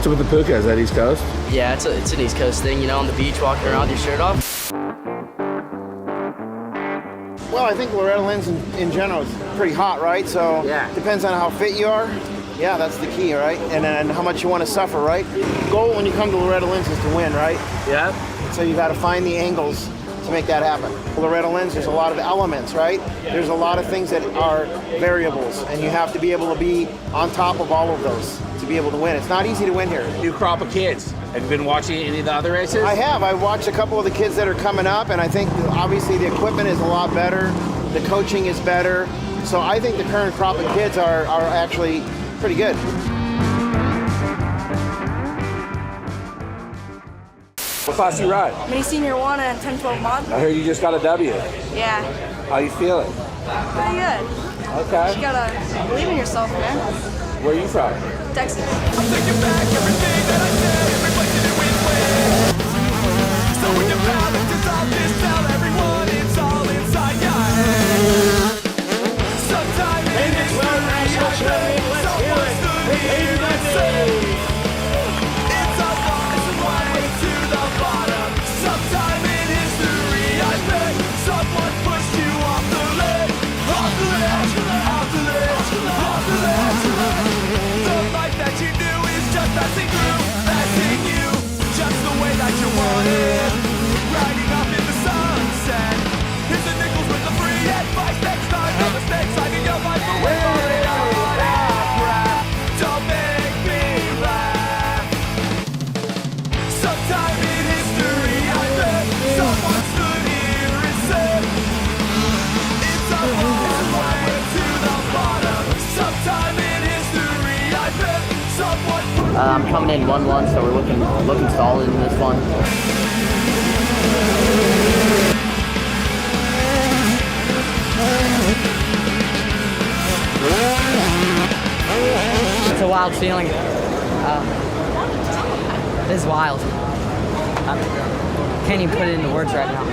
What's up with the puka? Is that East Coast? Yeah, it's an East Coast thing, you know, on the beach, walking around with your shirt off. Well, I think Loretta Lynn's in general is pretty hot, right? So yeah, depends on how fit you are. Yeah, that's the key, right? And then how much you want to suffer, right? Goal when you come to Loretta Lynn's is to win, right? Yeah. So you got to find the angles to make that happen. Loretta Lynn's, there's a lot of elements, right? There's a lot of things that are variables, and you have to be able to be on top of all of those to be able to win. It's not easy to win here. New crop of kids. Have you been watching any of the other races? I have. I watched a couple of the kids that are coming up, and I think obviously the equipment is a lot better. The coaching is better. So I think the current crop of kids are actually pretty good. What class do you ride? Mini Senior 1 and 10-12 mod. I heard you just got a W. Yeah. How you feeling? Pretty good. Okay. You gotta believe in yourself, man. Where are you from? Texas. I'm taking back everything that I said, reflected it with way. So when your balance is off this cell, everyone, it's all inside your head. Sometime in history, someone stood here and said, it's a rise and way to the bottom. Sometime in history, I bet someone pushed you off the ledge, off the ledge, off the ledge, off the ledge. The life that you knew is just passing through, passing you just the way that you wanted. Riding off in the sunset. Here's the nickels with the free advice. Next time, no mistakes. I need your life away from it. Don't make me laugh. Sometime in history, I bet someone stood here and said, it's a hard way to the bottom. Sometime in history, I bet someone. I'm coming in 1-1, so we're looking solid in this one. It's a wild feeling. This is wild. I can't even put it into words right now.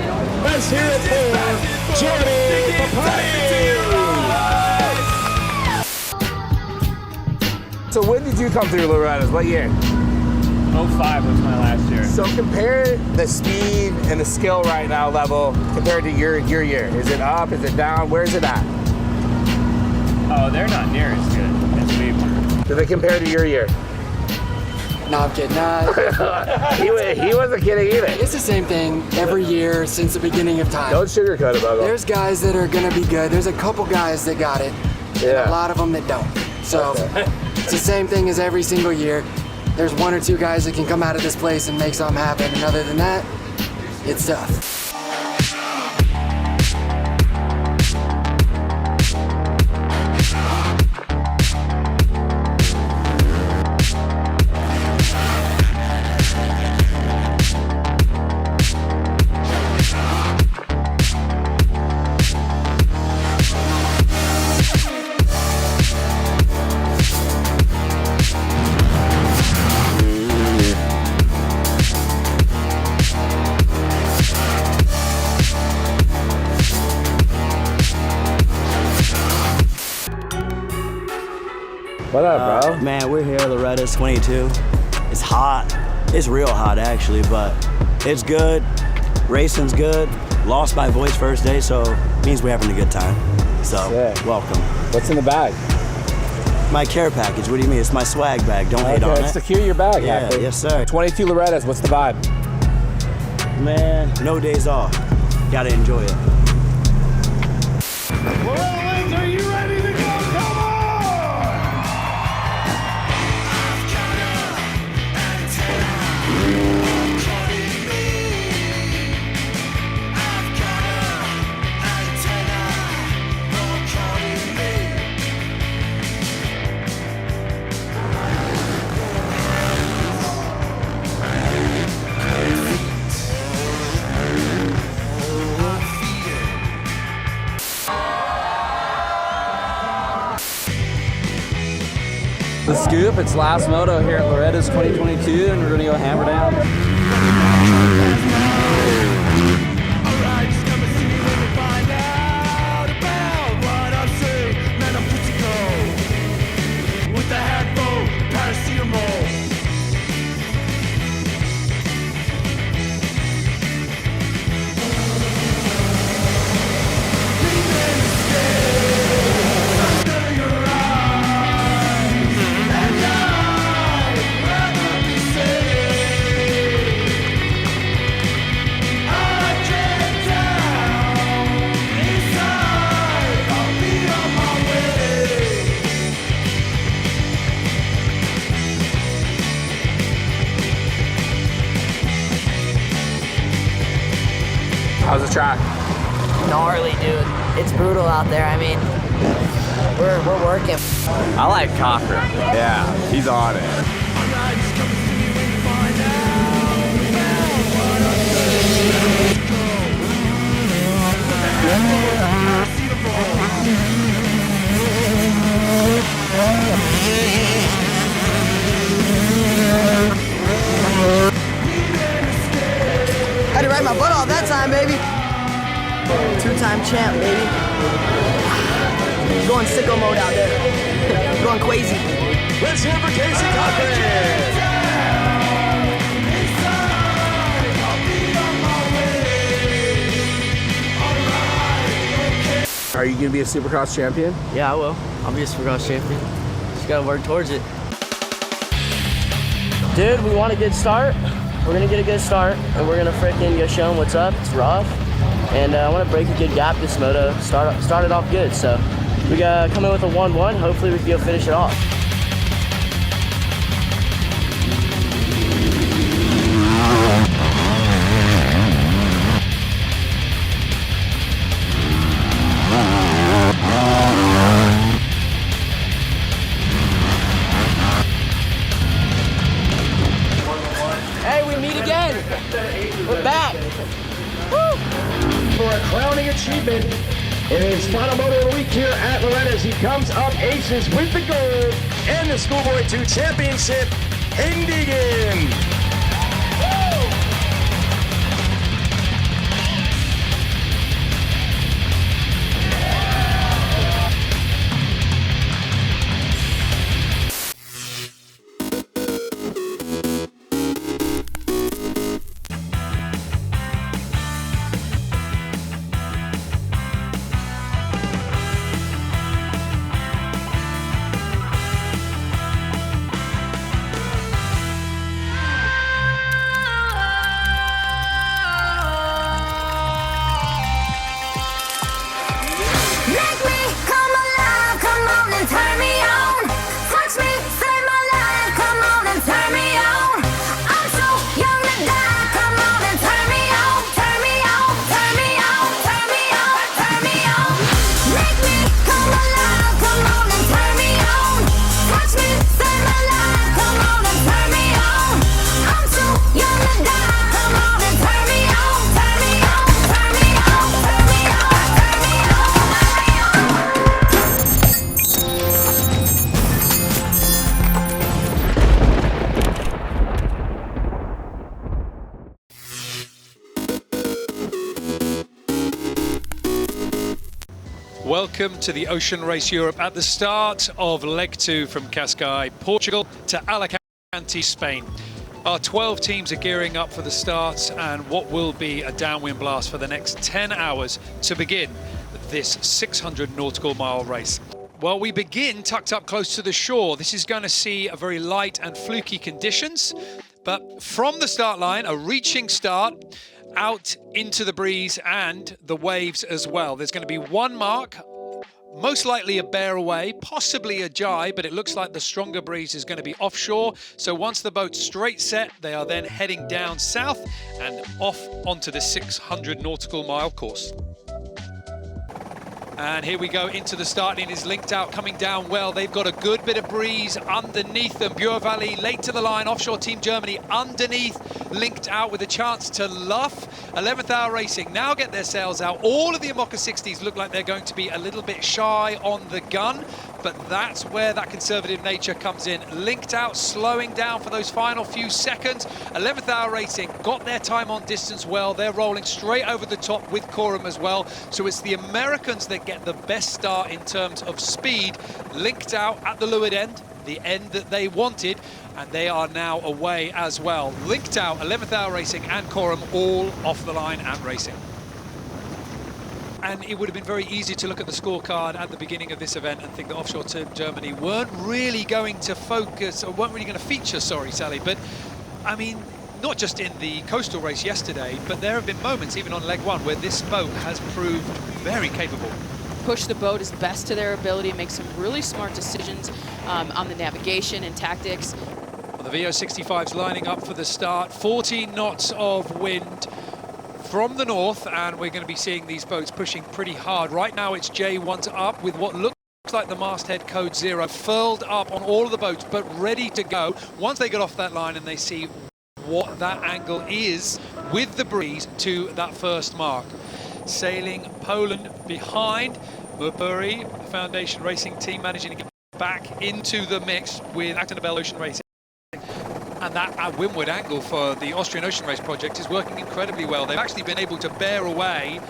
Let's hear it for JBay. So when did you come through Loretta's? What year? 05 was my last year. So compare the speed and the skill right now level compared to your year. Is it up? Is it down? Where's it at? Oh, they're not near as good as we were. Do they compare to your year? No, I'm kidding. He wasn't kidding either. It's the same thing every year since the beginning of time. Don't sugarcoat it, Bubba. There's guys that are gonna be good. There's a couple guys that got it. Yeah. And a lot of them that don't. So it's the same thing as every single year. There's one or two guys that can come out of this place and make something happen. And other than that, it's tough. What up, bro? Man, we're here at Loretta's 22. It's hot. It's real hot, actually, but it's good. Racing's good. Lost my voice first day, so it means we're having a good time. So, welcome. What's in the bag? My care package. What do you mean? It's my swag bag. Don't hate on it. Secure your bag, Yeah, Happy. yes, sir. 22 Loretta's, what's the vibe? Man, no days off. Gotta enjoy it. Loretta Lynn's, are you ready to go? Come on! The Scoop, it's last moto here at Loretta's 2022, and we're gonna go hammer down. How's the track? Gnarly, dude. It's brutal out there. I mean, we're working. I like Cochran. Yeah, he's on it. Had to ride my butt off that time, baby. Two-time champ, baby. Going sicko mode out there. Going crazy. Let's hear for Casey Cochran. Are you gonna be a Supercross champion? Yeah, I will. I'll be a Supercross champion. Just gotta work towards it. Dude, we want a good start. We're gonna get a good start, and we're gonna frickin' go show them what's up. It's rough, and I want to break a good gap this moto. Start it off good. So we gotta come in with a 1-1. Hopefully we can go finish it off. Hey, we meet again. We're back. Woo! For a crowning achievement in his final moto of the week here at Loretta's, he comes up aces with the gold and the Schoolboy 2 Championship. Hayden Deegan. Welcome to the Ocean Race Europe at the start of Leg 2 from Cascais, Portugal to Alicante, Spain. Our 12 teams are gearing up for the start and what will be a downwind blast for the next 10 hours to begin this 600 nautical mile race. Well, we begin tucked up close to the shore. This is going to see a very light and fluky conditions, but from the start line, a reaching start, out into the breeze and the waves as well. There's going to be one mark, most likely a bear away, possibly a jibe, but it looks like the stronger breeze is going to be offshore. So once the boat's straight set, they are then heading down south and off onto the 600 nautical mile course. And here we go into the start. It is linked out, coming down well. They've got a good bit of breeze underneath them. Bure Valley late to the line. Offshore Team Germany underneath, linked out with a chance to luff. 11th Hour Racing now get their sails out. All of the Imoca 60s look like they're going to be a little bit shy on the gun, but that's where that conservative nature comes in. Linked out, slowing down for those final few seconds. 11th Hour Racing got their time on distance well. They're rolling straight over the top with Coram as well. So it's the Americans that get the best start in terms of speed. Linked out at the leeward end, the end that they wanted, and they are now away as well. Linked out, 11th Hour Racing and Coram all off the line and racing. And it would have been very easy to look at the scorecard at the beginning of this event and think that Offshore Team Germany weren't really going to focus, or weren't really going to feature, sorry, Sally, but I mean, not just in the coastal race yesterday, but there have been moments, even on leg one, where this boat has proved very capable. Push the boat as best to their ability, make some really smart decisions on the navigation and tactics. Well, the VO65's lining up for the start, 14 knots of wind, from the north, and we're going to be seeing these boats pushing pretty hard. Right now it's J1's up with what looks like the masthead code 0 furled up on all of the boats, but ready to go once they get off that line and they see what that angle is with the breeze to that first mark. Sailing Poland behind, Murpuri Foundation Racing Team managing to get back into the mix with Acton Bell Ocean Racing. And that windward angle for the Austrian Ocean Race project is working incredibly well. They've actually been able to bear away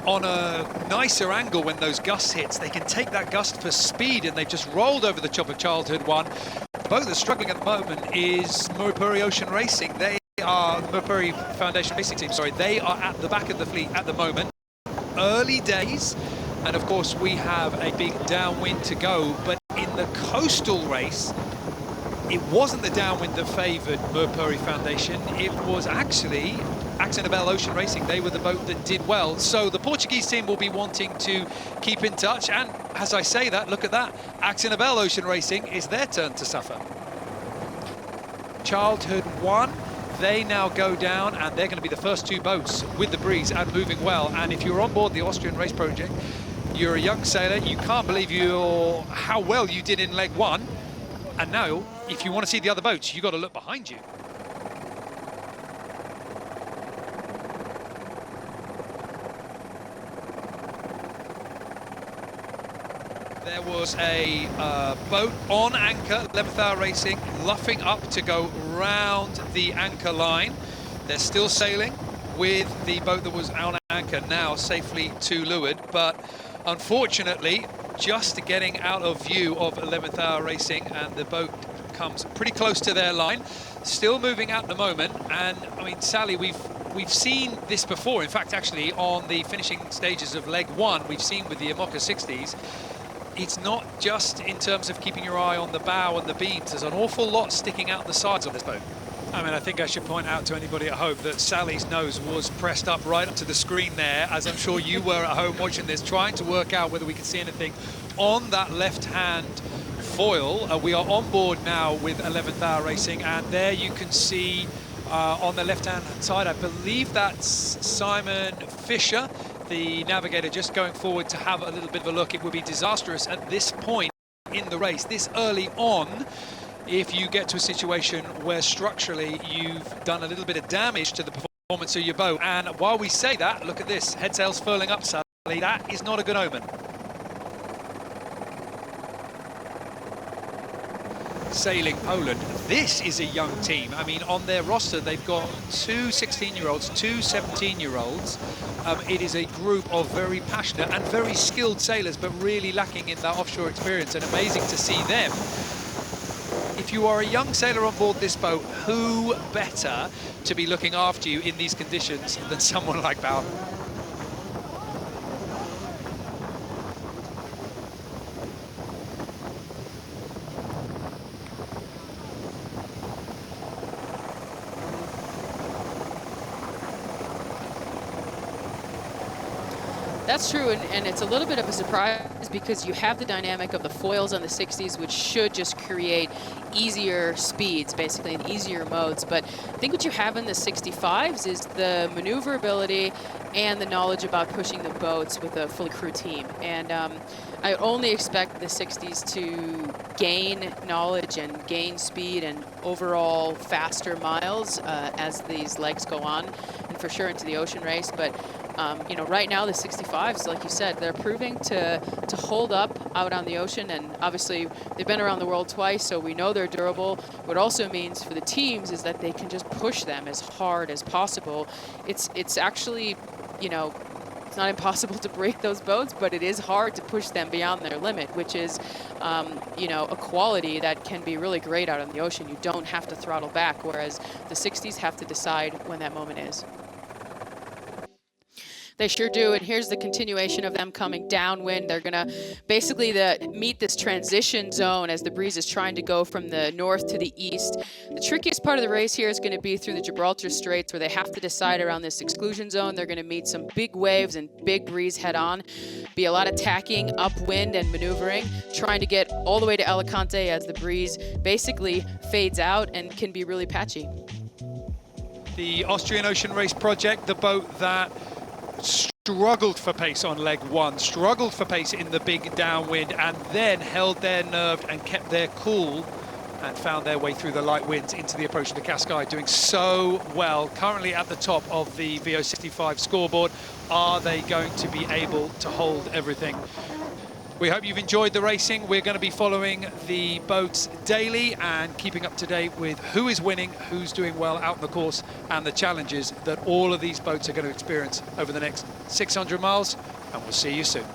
on a nicer angle when those gusts hit. They can take that gust for speed, and they've just rolled over the top of Childhood 1. The boat that's struggling at the moment is Murpuri Ocean Racing. They are Murpuri Foundation Racing Team, sorry. They are at the back of the fleet at the moment. Early days, and of course we have a big downwind to go, but in the coastal race, it wasn't the downwind that favoured Murpuri Foundation. It was actually Acton Bell Ocean Racing. They were the boat that did well. So the Portuguese team will be wanting to keep in touch. And as I say that, look at that. Acton Bell Ocean Racing is their turn to suffer. Childhood 1, they now go down, and they're going to be the first 2 boats with the breeze and moving well. And if you're on board the Austrian race project, you're a young sailor, you can't believe how well you did in leg 1. And now, if you want to see the other boats, you've got to look behind you. There was a boat on anchor, 11th Hour Racing, luffing up to go round the anchor line. They're still sailing with the boat that was on anchor now safely to leeward, but unfortunately, just getting out of view of 11th Hour Racing, and the boat comes pretty close to their line. Still moving at the moment, and I mean, Sally, we've seen this before. In fact, actually, on the finishing stages of leg 1, we've seen with the Imoca 60s, it's not just in terms of keeping your eye on the bow and the beams. There's an awful lot sticking out the sides of this boat. I mean, I think I should point out to anybody at home that Sally's nose was pressed up right up to the screen there, as I'm sure you were at home watching this, trying to work out whether we could see anything on that left-hand foil. We are on board now with 11th Hour Racing, and there you can see on the left-hand side, I believe that's Simon Fisher, the navigator, just going forward to have a little bit of a look. It would be disastrous at this point in the race, this early on, if you get to a situation where structurally you've done a little bit of damage to the performance of your boat. And while we say that, look at this, head sails furling up, Sally. That is not a good omen. Sailing Poland, this is a young team. I mean, on their roster, they've got 2 16-year-olds, 2 17-year-olds. It is a group of very passionate and very skilled sailors, but really lacking in that offshore experience, and amazing to see them. If you are a young sailor on board this boat, who better to be looking after you in these conditions than someone like Bauer? That's true, and it's a little bit of a surprise because you have the dynamic of the foils on the 60s, which should just create easier speeds, basically, and easier modes. But I think what you have in the 65s is the maneuverability and the knowledge about pushing the boats with a fully crewed team. And I only expect the 60s to gain knowledge and gain speed and overall faster miles as these legs go on, and for sure into the ocean race. But you know, right now the 65s, like you said, they're proving to hold up out on the ocean, and obviously they've been around the world twice, so we know they're durable. What also means for the teams is that they can just push them as hard as possible. It's actually, you know, it's not impossible to break those boats, but it is hard to push them beyond their limit, which is, you know, a quality that can be really great out on the ocean. You don't have to throttle back, whereas the 60s have to decide when that moment is. They sure do, and here's the continuation of them coming downwind. They're going to basically meet this transition zone as the breeze is trying to go from the north to the east. The trickiest part of the race here is going to be through the Gibraltar Straits, where they have to decide around this exclusion zone. They're going to meet some big waves and big breeze head-on. Be a lot of tacking, upwind, and maneuvering, trying to get all the way to Alicante as the breeze basically fades out and can be really patchy. the Austrian Ocean Race Project, the boat that struggled for pace on leg one, struggled for pace in the big downwind, and then held their nerve and kept their cool and found their way through the light winds into the approach to Cascais, doing so well. Currently at the top of the VO65 scoreboard. Are they going to be able to hold everything? We hope you've enjoyed the racing. We're going to be following the boats daily and keeping up to date with who is winning, who's doing well out on the course, and the challenges that all of these boats are going to experience over the next 600 miles. And we'll see you soon.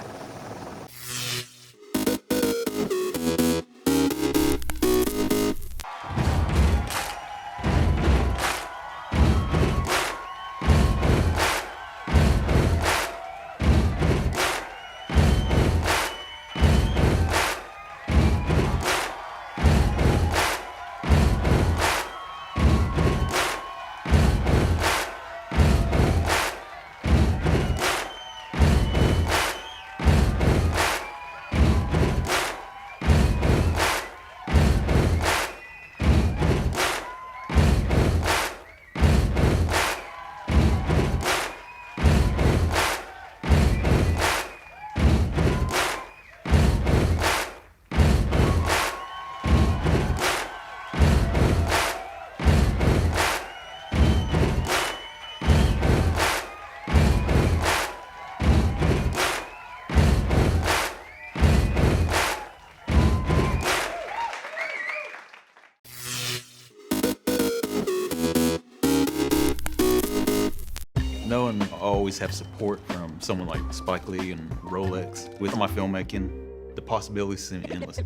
Knowing I always have support from someone like Spike Lee and Rolex, with my filmmaking, the possibilities seem endless.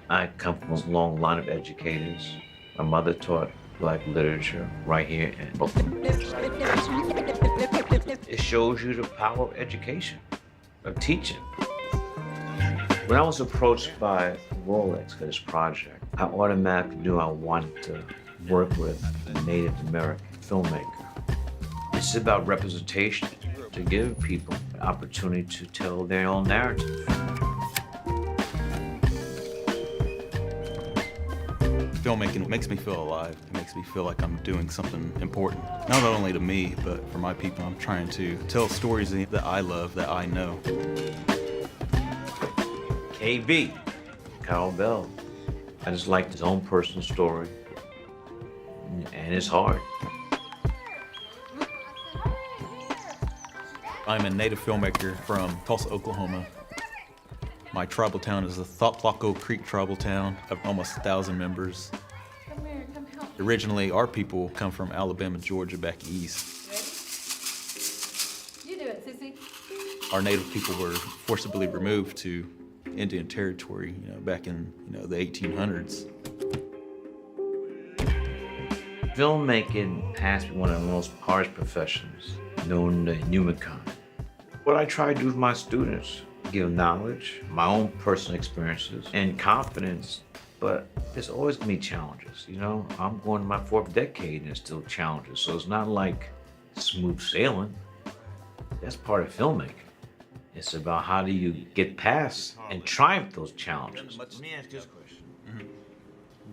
I come from a long line of educators. My mother taught Black literature right here in Brooklyn. It shows you the power of education, of teaching. When I was approached by Rolex for this project, I automatically knew I wanted to work with a Native American filmmaker. It's about representation, to give people an opportunity to tell their own narrative. Filmmaking makes me feel alive. It makes me feel like I'm doing something important. Not only to me, but for my people. I'm trying to tell stories that I love, that I know. KB, Carl Bell. I just liked his own personal story, and it's hard. I'm a native filmmaker from Tulsa, Oklahoma. My tribal town is the Thoploco Creek tribal town of almost 1,000 members. Come here, come help. Originally, our people come from Alabama, Georgia, back east. You do it, Sissy. Our native people were forcibly removed to Indian territory, back in, the 1800s. Filmmaking has been one of the most harsh professions known to humankind. What I try to do with my students, give knowledge, my own personal experiences, and confidence, but there's always gonna be challenges, I'm going to my 4th decade and there's still challenges, so it's not like smooth sailing. That's part of filmmaking. It's about how do you get past and triumph those challenges. Let me ask this question.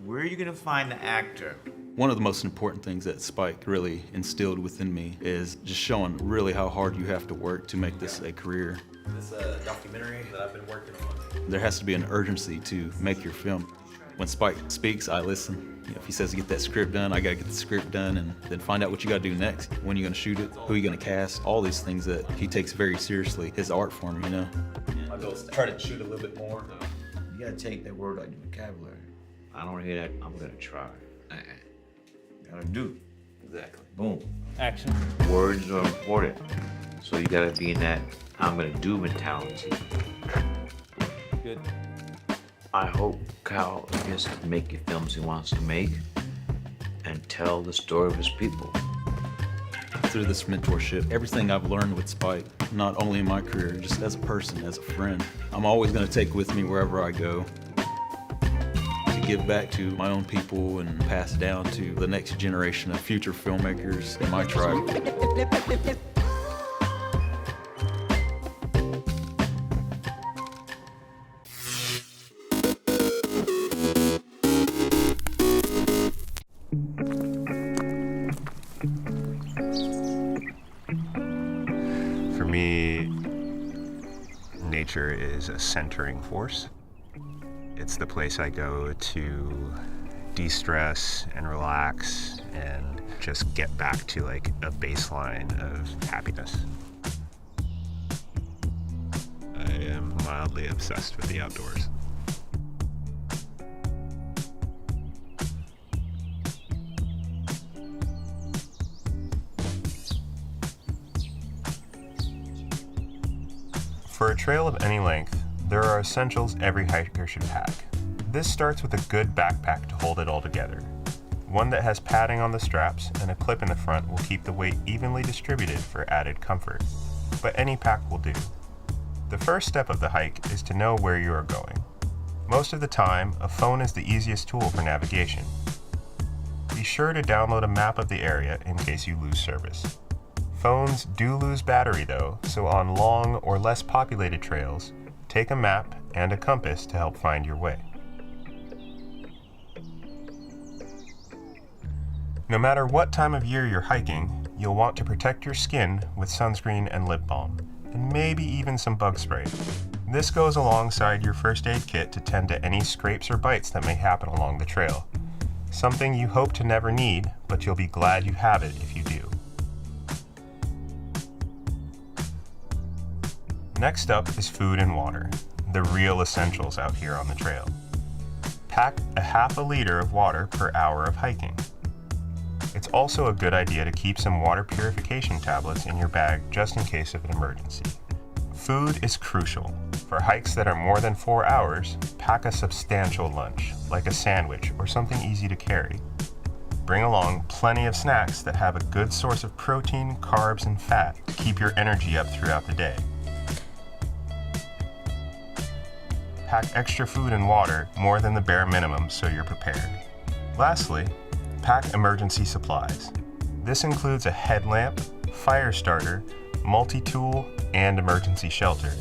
Where are you gonna find the actor? One of the most important things that Spike really instilled within me is just showing really how hard you have to work to make this a career. This documentary that I've been working on. There has to be an urgency to make your film. When Spike speaks, I listen. If he says to get that script done, I gotta get the script done and then find out what you gotta do next. When you're gonna shoot it, who you're gonna cast, all these things that he takes very seriously. His art form, My goal is to try to shoot a little bit more. You gotta take that word out of your vocabulary. I don't hear that, I'm gonna try. Gotta do. Exactly. Boom. Action. Words are important, so you gotta be in that I'm gonna do mentality. Good. I hope Kyle gets to make the films he wants to make and tell the story of his people. Through this mentorship, everything I've learned with Spike, not only in my career, just as a person, as a friend, I'm always gonna take with me wherever I go. To give back to my own people and pass down to the next generation of future filmmakers in my tribe. is a centering force. It's the place I go to de-stress and relax and just get back to like a baseline of happiness. I am mildly obsessed with the outdoors. For a trail of any length, there are essentials every hiker should pack. This starts with a good backpack to hold it all together. One that has padding on the straps and a clip in the front will keep the weight evenly distributed for added comfort, but any pack will do. The first step of the hike is to know where you are going. Most of the time, a phone is the easiest tool for navigation. Be sure to download a map of the area in case you lose service. Phones do lose battery though, so on long or less populated trails, take a map and a compass to help find your way. No matter what time of year you're hiking, you'll want to protect your skin with sunscreen and lip balm, and maybe even some bug spray. This goes alongside your first aid kit to tend to any scrapes or bites that may happen along the trail. Something you hope to never need, but you'll be glad you have it if you do. Next up is food and water, the real essentials out here on the trail. Pack a half a liter of water per hour of hiking. It's also a good idea to keep some water purification tablets in your bag just in case of an emergency. Food is crucial. For hikes that are more than 4 hours, pack a substantial lunch, like a sandwich or something easy to carry. Bring along plenty of snacks that have a good source of protein, carbs, and fat to keep your energy up throughout the day. Pack extra food and water, more than the bare minimum, so you're prepared. Lastly, pack emergency supplies. This includes a headlamp, fire starter, multi-tool, and emergency shelter.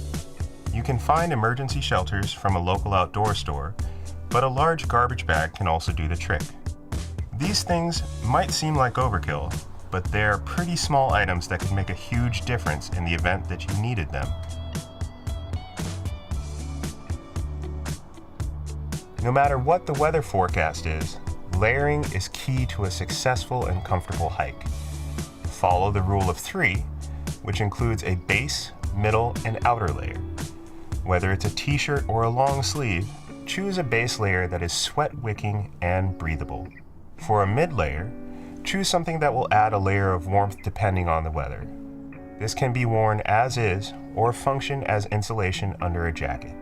You can find emergency shelters from a local outdoor store, but a large garbage bag can also do the trick. These things might seem like overkill, but they're pretty small items that can make a huge difference in the event that you needed them. No matter what the weather forecast is, layering is key to a successful and comfortable hike. Follow the rule of 3, which includes a base, middle, and outer layer. Whether it's a t-shirt or a long sleeve, choose a base layer that is sweat-wicking and breathable. For a mid-layer, choose something that will add a layer of warmth depending on the weather. This can be worn as is or function as insulation under a jacket.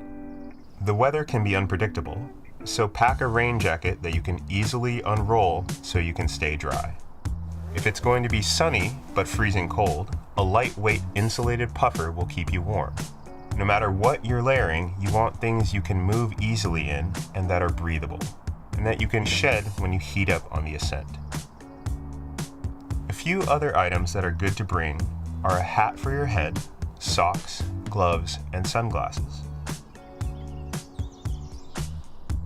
The weather can be unpredictable, so pack a rain jacket that you can easily unroll so you can stay dry. If it's going to be sunny but freezing cold, a lightweight insulated puffer will keep you warm. No matter what you're layering, you want things you can move easily in and that are breathable, and that you can shed when you heat up on the ascent. A few other items that are good to bring are a hat for your head, socks, gloves, and sunglasses.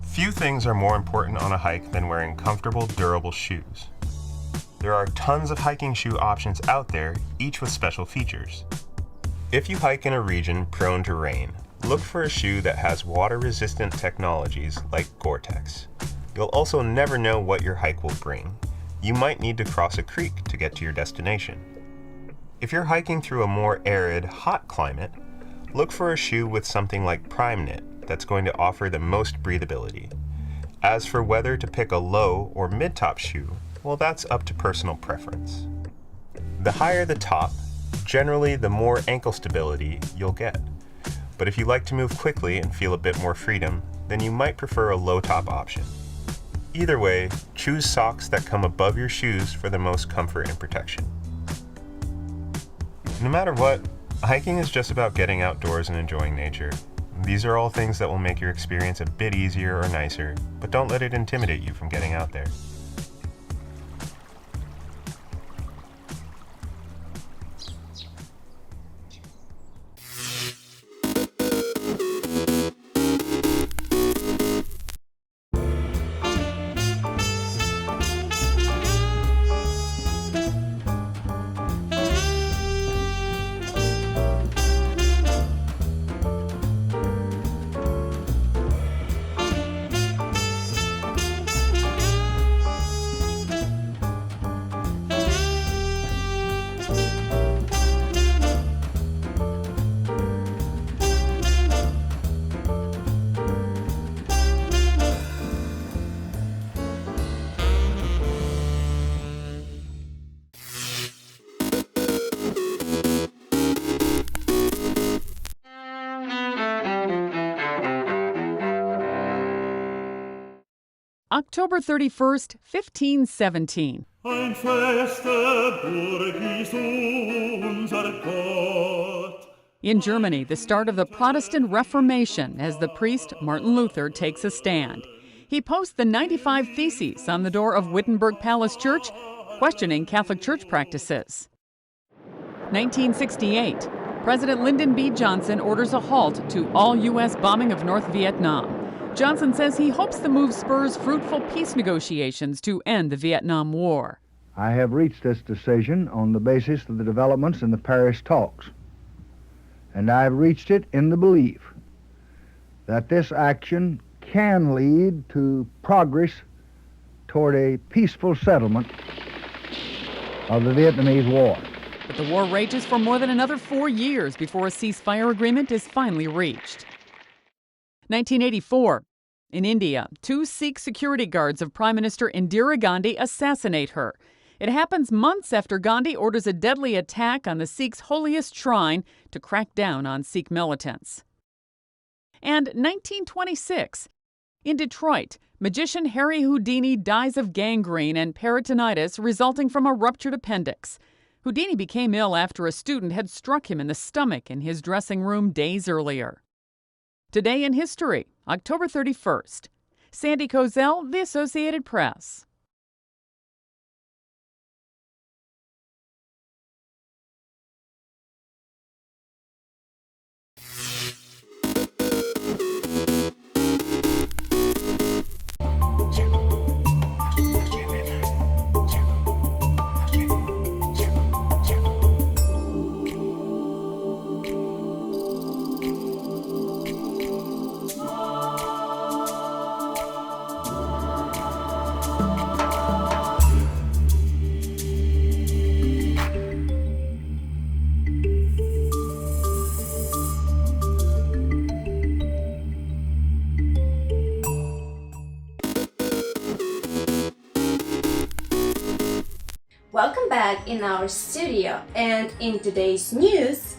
Few things are more important on a hike than wearing comfortable, durable shoes. There are tons of hiking shoe options out there, each with special features. If you hike in a region prone to rain, look for a shoe that has water-resistant technologies like Gore-Tex. You'll also never know what your hike will bring. You might need to cross a creek to get to your destination. If you're hiking through a more arid, hot climate, look for a shoe with something like Prime Knit that's going to offer the most breathability. As for whether to pick a low or mid-top shoe, well, that's up to personal preference. The higher the top, generally the more ankle stability you'll get. But if you like to move quickly and feel a bit more freedom, then you might prefer a low-top option. Either way, choose socks that come above your shoes for the most comfort and protection. No matter what, hiking is just about getting outdoors and enjoying nature. These are all things that will make your experience a bit easier or nicer, but don't let it intimidate you from getting out there. October 31st, 1517. Ein feste Burg ist unser Gott. In Germany, the start of the Protestant Reformation as the priest Martin Luther takes a stand. He posts the 95 Theses on the door of Wittenberg Palace Church, questioning Catholic Church practices. 1968, President Lyndon B. Johnson orders a halt to all U.S. bombing of North Vietnam. Johnson says he hopes the move spurs fruitful peace negotiations to end the Vietnam War. I have reached this decision on the basis of the developments in the Paris talks, and I have reached it in the belief that this action can lead to progress toward a peaceful settlement of the Vietnamese War. But the war rages for more than another 4 years before a ceasefire agreement is finally reached. 1984. In India, 2 Sikh security guards of Prime Minister Indira Gandhi assassinate her. It happens months after Gandhi orders a deadly attack on the Sikhs' holiest shrine to crack down on Sikh militants. And 1926. In Detroit, magician Harry Houdini dies of gangrene and peritonitis resulting from a ruptured appendix. Houdini became ill after a student had struck him in the stomach in his dressing room days earlier. Today in history, October 31st. Sandy Kozel, The Associated Press. Welcome back in our studio, and in today's news,